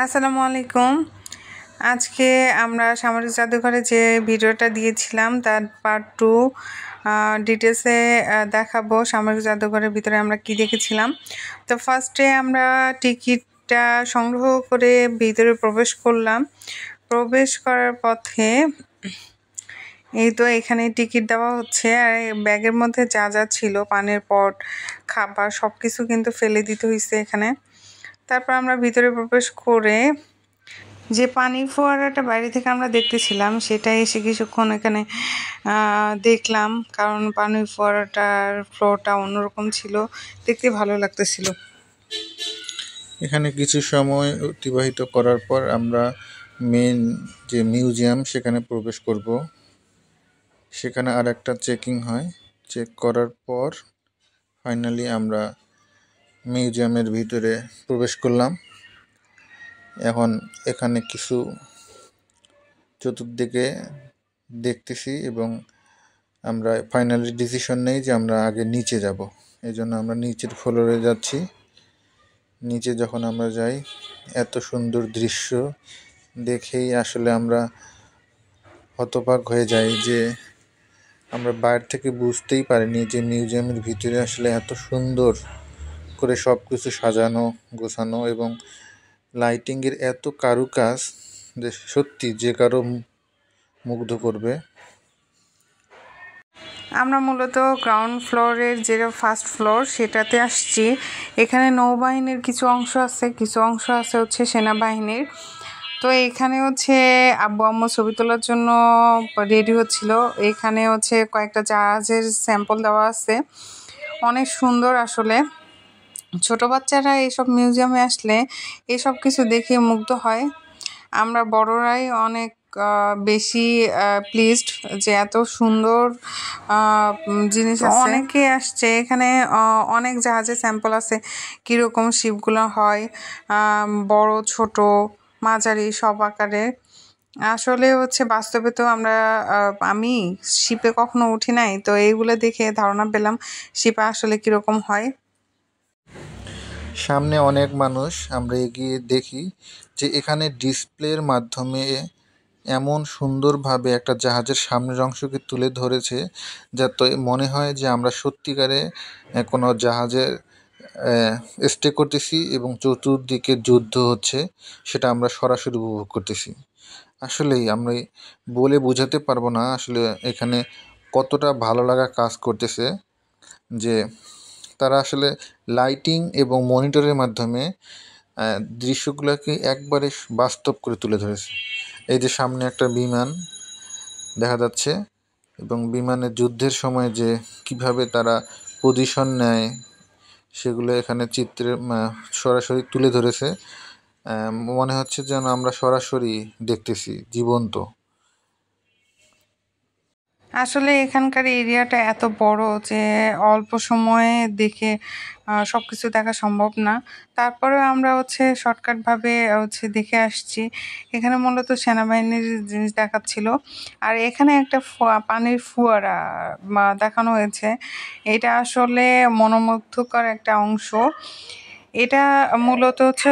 আসসালামু আলাইকুম। আজকে আমরা সামরিক জাদুঘরে যে ভিডিওটা দিয়েছিলাম তার পার্ট 2 ডিটেলসে দেখাবো সামরিক জাদুঘরের ভিতরে আমরা কি দেখেছিলাম। তো ফার্স্টে আমরা টিকিটটা সংগ্রহ করে ভিতরে প্রবেশ করলাম। প্রবেশ করার পথে এই তো এখানে টিকিট দেওয়া হচ্ছে, আর ব্যাগের মধ্যে যা যা ছিল পানির পট, খাবার সব কিছু কিন্তু ফেলে দিতে হয়েছে এখানে। তারপর আমরা ভিতরে প্রবেশ করে যে পানির ফোয়ারাটা বাইরে থেকে আমরা দেখতেছিলাম সেটা এসে কিছুক্ষণ এখানে দেখলাম, কারণ পানির ফোয়ারাটার ফ্লোরটা অন্যরকম ছিল, দেখতে ভালো লাগতেছিল। এখানে কিছু সময় অতিবাহিত করার পর আমরা মেন যে মিউজিয়াম সেখানে প্রবেশ করব। সেখানে আর একটা চেকিং হয়, চেক করার পর ফাইনালি আমরা মিউজিয়ামের ভিতরে প্রবেশ করলাম। এখন এখানে কিছু চতুর্দিকে দেখতেছি এবং আমরা ফাইনালি ডিসিশন নেই যে আমরা আগে নিচে যাব। এই জন্য আমরা নিচের ফ্লোরে যাচ্ছি। নিচে যখন আমরা যাই, এত সুন্দর দৃশ্য দেখেই আসলে আমরা হতবাক হয়ে যাই যে আমরা বাইরে থেকে বুঝতেই পারিনি যে মিউজিয়ামের ভিতরে আসলে এত সুন্দর করে সব কিছু সাজানো গোছানো এবং লাইটিংয়ের এত কারুকাজ যে সত্যি যে কারো মুগ্ধ করবে। আমরা মূলত গ্রাউন্ড ফ্লোরের যেটা ফার্স্ট ফ্লোর সেটাতে আসছি। এখানে নৌবাহিনীর কিছু অংশ আছে হচ্ছে সেনাবাহিনীর। তো এখানে হচ্ছে আব্বু আম্মু ছবি তোলার জন্য রেডি হচ্ছিল। এখানে হচ্ছে কয়েকটা জাহাজের স্যাম্পল দেওয়া আছে, অনেক সুন্দর আসলে। ছোট বাচ্চারা এইসব মিউজিয়ামে আসলে এইসব কিছু দেখে মুগ্ধ হয়। আমরা বড়রাই অনেক বেশি প্লিজড যে এত সুন্দর জিনিস আছে। অনেকে আসছে এখানে, অনেক জাহাজের স্যাম্পল আছে, কীরকম শিপগুলো হয়, বড় ছোট মাঝারি সব আকারের। আসলে হচ্ছে বাস্তবে তো আমি শিপে কখনো উঠি নাই, তো এইগুলো দেখে ধারণা পেলাম শিপে আসলে কীরকম হয়। সামনে অনেক মানুষ, আমরা এগিয়ে দেখি যে এখানে ডিসপ্লের মাধ্যমে এমন সুন্দরভাবে একটা জাহাজের সামনের অংশকে তুলে ধরেছে যাতে মনে হয় যে আমরা সত্যিকারে কোনো জাহাজে স্টে করতেছি এবং চতুর্দিকে যুদ্ধ হচ্ছে, সেটা আমরা সরাসরি উপভোগ করতেছি। আসলেই আমরা বলে বোঝাতে পারবো না আসলে এখানে কতটা ভালো লাগা কাজ করতেছে যে তারা আসলে লাইটিং এবং মনিটরের মাধ্যমে দৃশ্যগুলোকে একবারে বাস্তব করে তুলে ধরেছে। এই যে সামনে একটা বিমান দেখা যাচ্ছে এবং বিমানের যুদ্ধের সময় যে কিভাবে তারা পজিশন নেয় সেগুলো এখানে চিত্রে সরাসরি তুলে ধরেছে। মনে হচ্ছে যেন আমরা সরাসরি দেখতেছি জীবন্ত। আসলে এখানকার এরিয়াটা এত বড় যে অল্প সময়ে দেখে সব কিছু দেখা সম্ভব না। তারপরেও আমরা হচ্ছে শর্টকাটভাবে হচ্ছে দেখে আসছি। এখানে মূলত সেনাবাহিনীর জিনিস দেখাচ্ছিল, আর এখানে একটা পানির ফোয়ারা দেখানো হয়েছে। এটা আসলে মনোমুগ্ধকর একটা অংশ। এটা মূলত হচ্ছে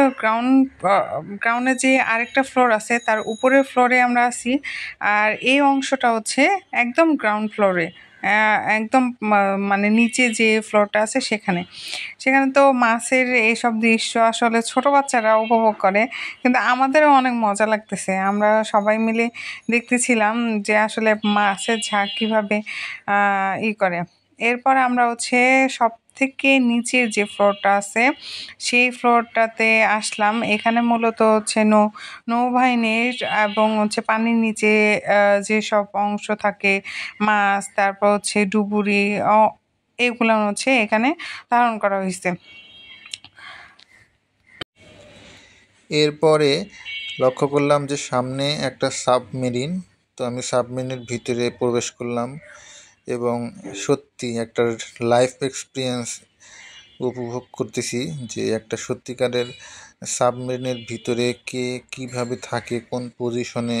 গ্রাউন্ডে যে আরেকটা ফ্লোর আছে তার উপরের ফ্লোরে আমরা আছি, আর এই অংশটা হচ্ছে একদম গ্রাউন্ড ফ্লোরে, একদম মানে নিচে যে ফ্লোরটা আছে সেখানে তো মাছের এইসব দৃশ্য আসলে ছোট বাচ্চারা উপভোগ করে, কিন্তু আমাদেরও অনেক মজা লাগতেছে। আমরা সবাই মিলে দেখতেছিলাম যে আসলে মাছের ঝাঁক কীভাবে করে। এরপর আমরা হচ্ছে সব থেকে নিচের যে ফ্লোরটা আছে সেই ফ্লোরটাতে আসলাম। এখানে মূলত হচ্ছে নৌবাহিনীর এবং হচ্ছে পানির নিচে যেসব অংশ থাকে, মাছ, তারপর হচ্ছে ডুবুরি, এগুলো হচ্ছে এখানে ধারণ করা হয়েছে। এরপরে লক্ষ্য করলাম যে সামনে একটা সাবমেরিন। তো আমি সাবমেরিনের ভিতরে প্রবেশ করলাম এবং সত্যি একটা লাইফ এক্সপিরিয়েন্স উপভোগ করতেছি যে একটা সত্যিকারের সাবমেরিনের ভিতরে কে কীভাবে থাকে, কোন পজিশনে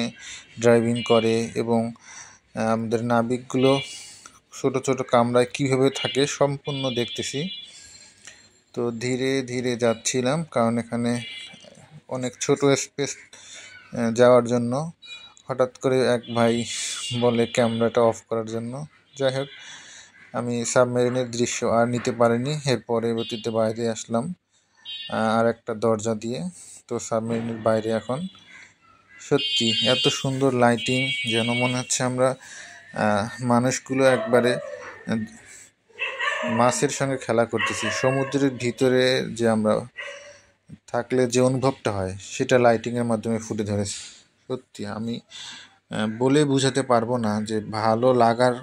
ড্রাইভিং করে এবং আমাদের নাবিকগুলো ছোট ছোট কামরায় কীভাবে থাকে সম্পূর্ণ দেখতেছি। তো ধীরে ধীরে যাচ্ছিলাম কারণ এখানে অনেক ছোট স্পেস যাওয়ার জন্য। হঠাৎ করে এক ভাই বলে ক্যামেরাটা অফ করার জন্য। যাই হোক, আমি সাবমেরিনের দৃশ্য আর নিতে পারিনি। এর পরবর্তীতে বাইরে আসলাম আর একটা দরজা দিয়ে। তো সাবমেরিনের বাইরে এখন সত্যি এত সুন্দর লাইটিং, যেন মনে হচ্ছে আমরা মানুষগুলো একবারে মাছের সঙ্গে খেলা করতেছি। সমুদ্রের ভিতরে যে আমরা থাকলে যে অনুভবটা হয়, সেটা লাইটিংয়ের মাধ্যমে ফুটে ধরেছে। সত্যি আমি বলে বোঝাতে পারবো না যে ভালো লাগার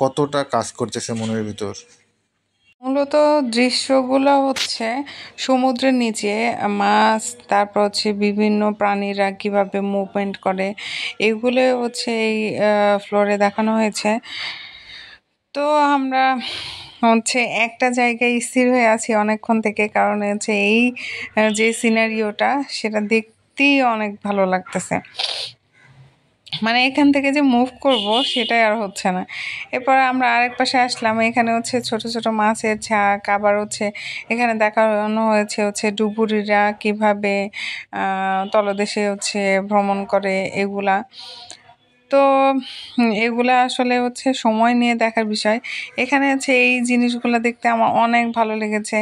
কতটা কাজ করতেছে মনের ভিতর। মূলত দৃশ্যগুলো হচ্ছে সমুদ্রের নিচে মাছ, তারপর হচ্ছে বিভিন্ন প্রাণীরা কিভাবে মুভমেন্ট করে, এগুলো হচ্ছে এই ফ্লোরে দেখানো হয়েছে। তো আমরা হচ্ছে একটা জায়গায় স্থির হয়ে আছি অনেকক্ষণ থেকে, কারণ হচ্ছে এই যে সিনারিওটা সেটা দেখতেই অনেক ভালো লাগতেছে। মানে এখান থেকে যে মুভ করব সেটাই আর হচ্ছে না। এরপর আমরা আরেক পাশে আসলাম, এখানে হচ্ছে ছোট ছোট মাছের ঝাঁক, আবার হচ্ছে এখানে দেখানো হয়েছে হচ্ছে ডুবুরিরা কিভাবে তলদেশে হচ্ছে ভ্রমণ করে এগুলা। তো এগুলা আসলে হচ্ছে সময় নিয়ে দেখার বিষয়। এখানে হচ্ছে এই জিনিসগুলো দেখতে আমার অনেক ভালো লেগেছে।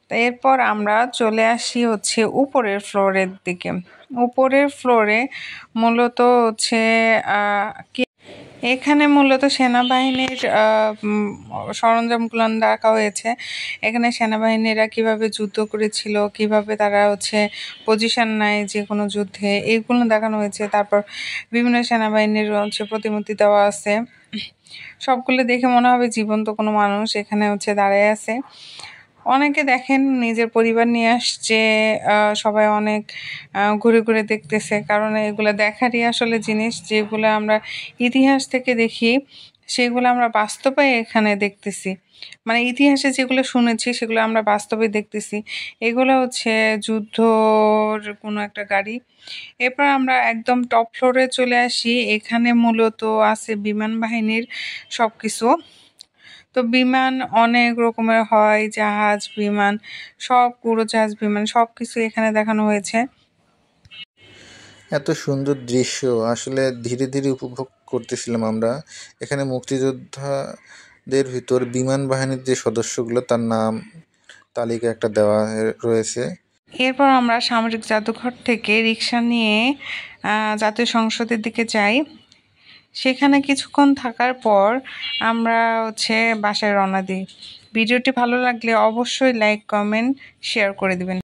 তো এরপর আমরা চলে আসি হচ্ছে উপরের ফ্লোরের দিকে। উপরের ফ্লোরে মূলত হচ্ছে এখানে মূলত সেনাবাহিনীর সরঞ্জামগুলো রাখা হয়েছে। এখানে সেনাবাহিনীরা কিভাবে যুদ্ধ করেছিল, কিভাবে তারা হচ্ছে পজিশন নেয় যে কোনো যুদ্ধে, এইগুলো দেখানো হয়েছে। তারপর বিভিন্ন সেনাবাহিনীর হচ্ছে প্রতিমূর্তি দেওয়া আছে। সবগুলো দেখে মনে হবে জীবন্ত কোনো মানুষ এখানে হচ্ছে দাঁড়ায় আছে। অনেকে দেখেন নিজের পরিবার নিয়ে আসছে, সবাই অনেক ঘুরে ঘুরে দেখতেছে, কারণ এগুলো দেখারই আসলে জিনিস। যেগুলো আমরা ইতিহাস থেকে দেখি সেগুলো আমরা বাস্তবে এখানে দেখতেছি। মানে ইতিহাসে যেগুলো শুনেছি সেগুলো আমরা বাস্তবে দেখতেছি। এগুলো হচ্ছে যুদ্ধর কোনো একটা গাড়ি। এরপর আমরা একদম টপ ফ্লোরে চলে আসি। এখানে মূলত আছে বিমান বাহিনীর সবকিছু। তো বিমান অনেক রকমের হয়, জাহাজ, বিমান, সব উড়োজাহাজ, বিমান সবকিছু এখানে দেখানো হয়েছে। এত সুন্দর দৃশ্য আসলে ধীরে ধীরে উপভোগ করতেছিলাম আমরা। এখানে মুক্তিযোদ্ধাদের ভিতর বিমান বাহিনীর যে সদস্যগুলো, তার নাম তালিকা একটা দেওয়া রয়েছে। এরপর আমরা সামরিক জাদুঘর থেকে রিক্সা নিয়ে জাতীয় সংসদের দিকে যাই। সেখানে কিছুক্ষণ থাকার পর আমরা হচ্ছে বাসায় রওনা দিই। ভিডিওটি ভালো লাগলে অবশ্যই লাইক, কমেন্ট, শেয়ার করে দিবেন।